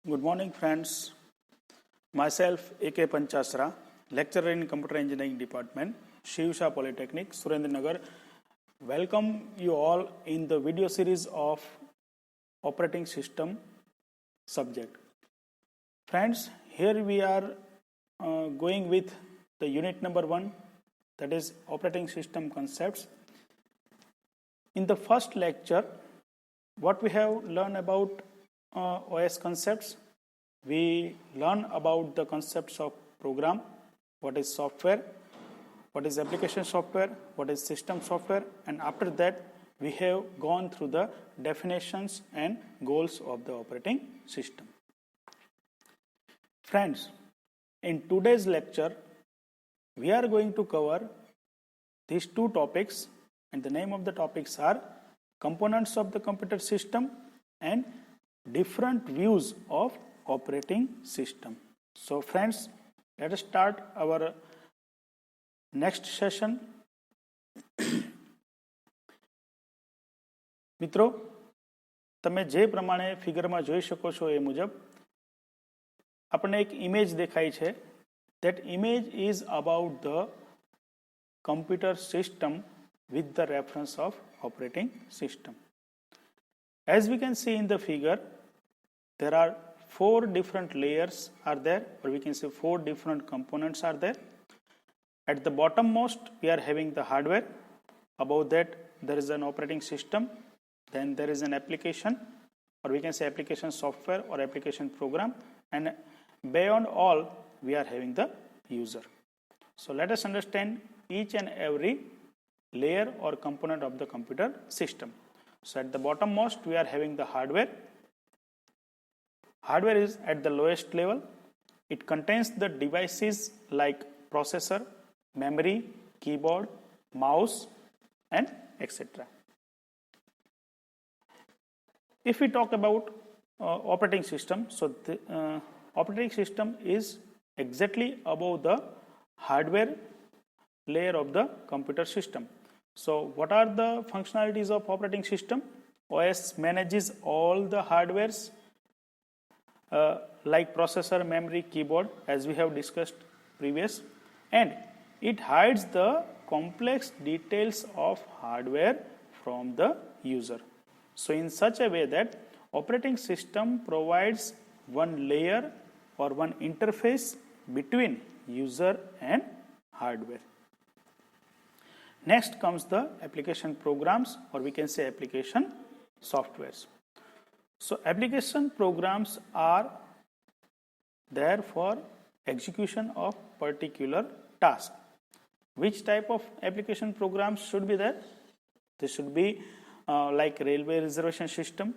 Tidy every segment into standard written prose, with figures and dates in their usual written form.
Good morning, friends. Myself, A.K. Panchasra, lecturer in Computer Engineering Department, Shivsha Polytechnic, Surendranagar. Welcome you all in the video series of operating system subject. Friends, here we are going with the unit number 1, that is operating system concepts. In the first lecture, what we have learned about OS concepts, we learn about the concepts of program, what is software, what is application software, what is system software, and after that we have gone through the definitions and goals of the operating system. Friends, in today's lecture, we are going to cover these two topics, and the name of the topics are components of the computer system and different views of operating system. So friends, let us start our next session. મિત્રો, તમે જે પ્રમાણે ફિગરમાં જોઈ શકો છો એ મુજબ આપણને એક ઇમેજ દેખાય છે. That image is about the computer system with the reference of operating system. As we can see in the figure, there are 4 different layers are there, or we can say 4 different components are there. At the bottommost, we are having the hardware. Above that, there is an operating system. Then there is an application, or we can say application software or application program. And beyond all, we are having the user. So let us understand each and every layer or component of the computer system. So at the bottommost, we are having the hardware. Hardware is at the lowest level. It contains the devices like processor, memory, keyboard, mouse, and etc. If we talk about operating system, so the operating system is exactly above the hardware layer of the computer system. So what are the functionalities of operating system? OS manages all the hardwares like processor, memory, keyboard, as we have discussed previous, and it hides the complex details of hardware from the user. So in such a way that operating system provides one layer or one interface between user and hardware. Next comes the application programs, or we can say application softwares. So application programs are there for execution of particular task. Which type of application programs should be there? They should be like railway reservation system,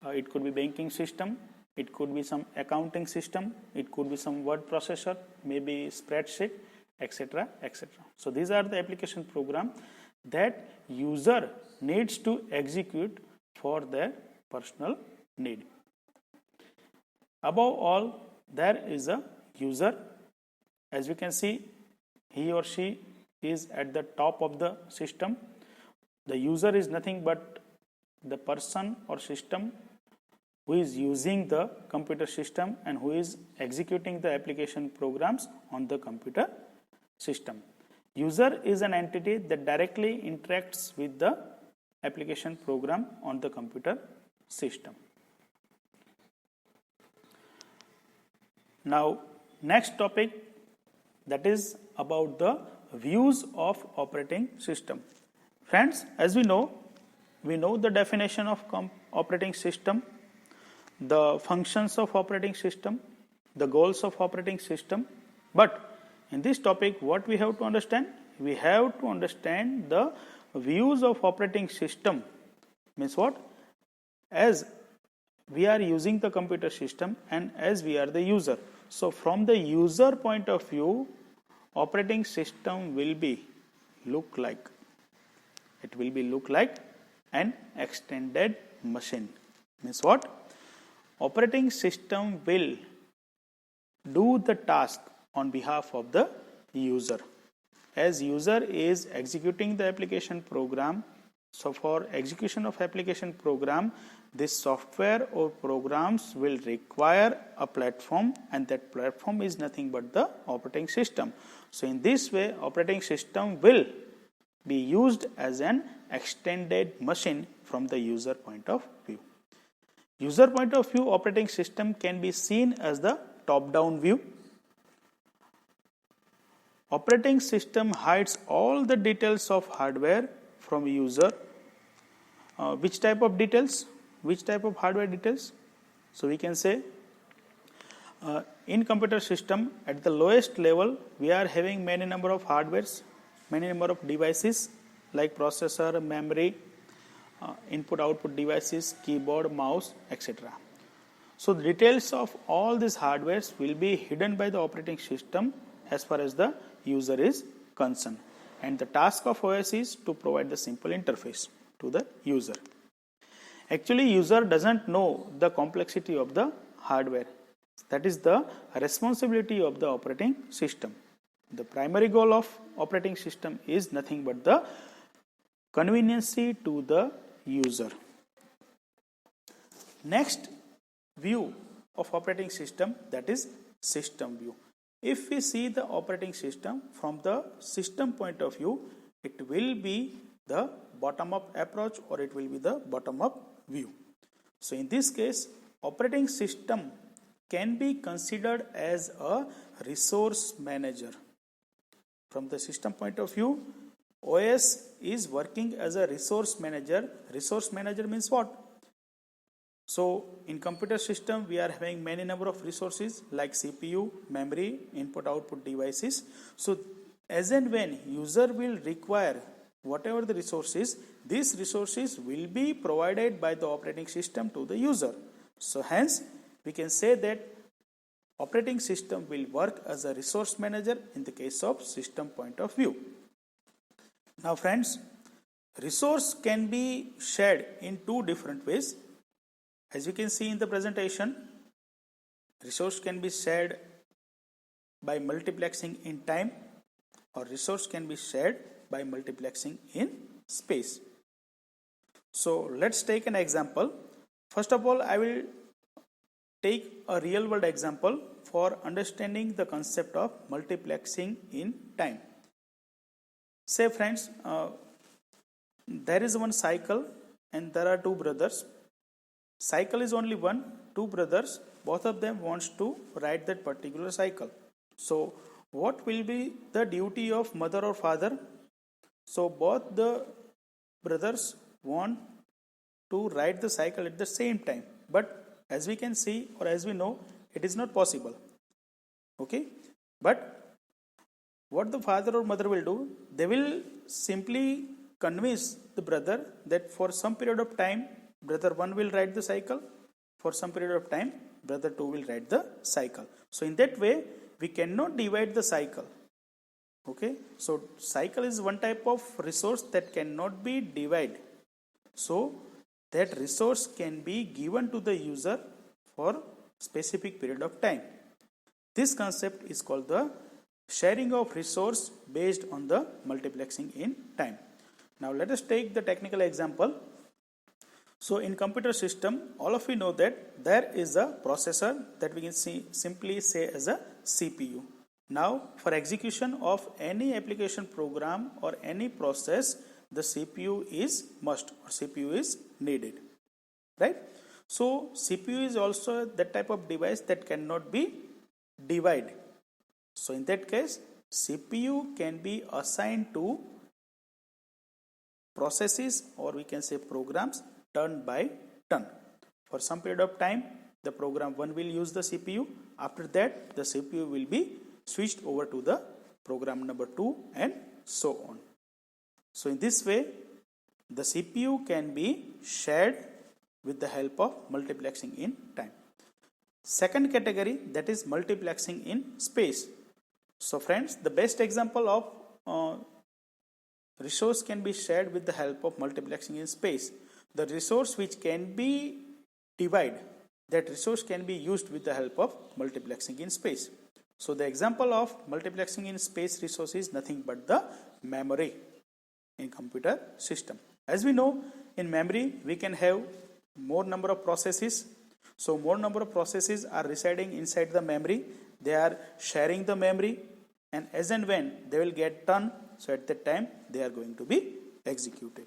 it could be banking system, it could be some accounting system, it could be some word processor, maybe spreadsheet, etc., etc. So these are the application program that user needs to execute for their personal need. Above all, there is a user. As we can see, he or she is at the top of the system. The user is nothing but the person or system who is using the computer system and who is executing the application programs on the computer system. User is an entity that directly interacts with the application program on the computer system. Now, next topic, that is about the views of operating system. Friends, as we know the definition of operating system, the functions of operating system, the goals of operating system. But in this topic, what we have to understand? We have to understand the views of operating system. Means what? As we are using the computer system and as we are the user. So from the user point of view, operating system will be look like. It will be look like an extended machine. Means what? Operating system will do the task on behalf of the user. As user is executing the application program, so for execution of application program, this software or programs will require a platform, and that platform is nothing but the operating system. So in this way, operating system will be used as an extended machine from the user point of view. User point of view, operating system can be seen as the top-down view. Operating system hides all the details of hardware from user. Which type of details? Which type of hardware details? So we can say in computer system at the lowest level we are having many number of hardwares, many number of devices like processor, memory, input output devices, keyboard, mouse, etc. So the details of all these hardwares will be hidden by the operating system as far as the user is concerned, and the task of OS is to provide the simple interface to the user. Actually, user doesn't know the complexity of the hardware. That is the responsibility of the operating system. The primary goal of operating system is nothing but the conveniency to the user. Next view of operating system, that is system view. If we see the operating system from the system point of view, it will be the bottom-up approach or it will be the bottom-up view. So in this case, operating system can be considered as a resource manager. From the system point of view, OS is working as a resource manager. Resource manager means what? So in computer system, we are having many number of resources like CPU, memory, input output devices. So as and when user will require whatever the resources, these resources will be provided by the operating system to the user. So hence we can say that operating system will work as a resource manager in the case of system point of view. Now friends, resource can be shared in two different ways. As you can see in the presentation, resource can be shared by multiplexing in time, or resource can be shared by multiplexing in space. So let's take an example. First of all, I will take a real world example for understanding the concept of multiplexing in time. Say friends, there is one cycle and there are two brothers. Cycle is only one, two brothers, both of them wants to ride that particular cycle. So what will be the duty of mother or father? So both the brothers want to ride the cycle at the same time, but as we can see or as we know, it is not possible. Okay, but what the father or mother will do, they will simply convince the brother that for some period of time brother 1 will ride the cycle, for some period of time brother 2 will ride the cycle. So in that way we cannot divide the cycle. Okay, so cycle is one type of resource that cannot be divided. So that resource can be given to the user for specific period of time. This concept is called the sharing of resource based on the multiplexing in time. Now let us take the technical example. So in computer system, all of you know that there is a processor that we can simply say as a CPU. Now for execution of any application program or any process, the CPU is must or CPU is needed, right? So CPU is also that type of device that cannot be divided. So in that case, CPU can be assigned to processes or we can say programs turn by turn. For some period of time, the program 1 will use the CPU. After that, the CPU will be switched over to the program number 2 and so on. So in this way, the CPU can be shared with the help of multiplexing in time. Second category, that is multiplexing in space. So friends, the best example of resource can be shared with the help of multiplexing in space. The resource which can be divided, that resource can be used with the help of multiplexing in space. So the example of multiplexing in space resource is nothing but the memory in computer system. As we know, in memory we can have more number of processes. So more number of processes are residing inside the memory. They are sharing the memory, and as and when they will get done, so at that time they are going to be executed.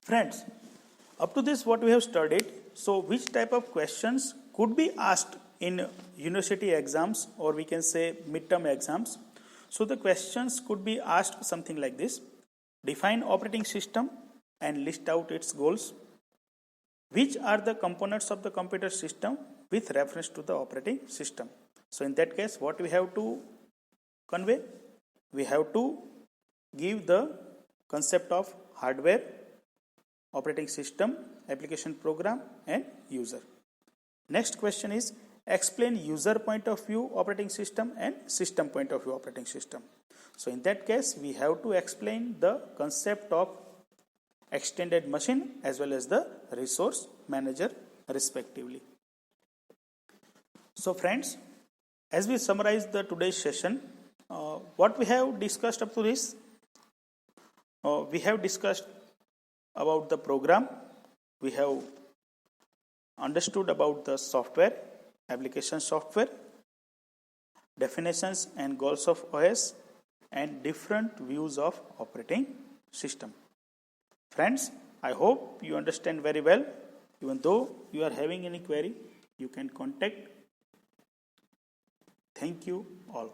Friends, up to this what we have studied, so which type of questions could be asked in university exams, or we can say midterm exams. So the questions could be asked something like this: define operating system and list out its goals. Which are the components of the computer system with reference to the operating system? So in that case, what we have to convey? We have to give the concept of hardware, operating system, application program, and user. Next question is explain user point of view operating system and system point of view operating system. So in that case, we have to explain the concept of extended machine as well as the resource manager respectively. So friends, as we summarize the today's session, what we have discussed up to this, we have discussed about the program, we have understood about the software, application software, definitions and goals of OS, and different views of operating system. Friends, I hope you understand very well. Even though you are having any query, you can contact. Thank you all.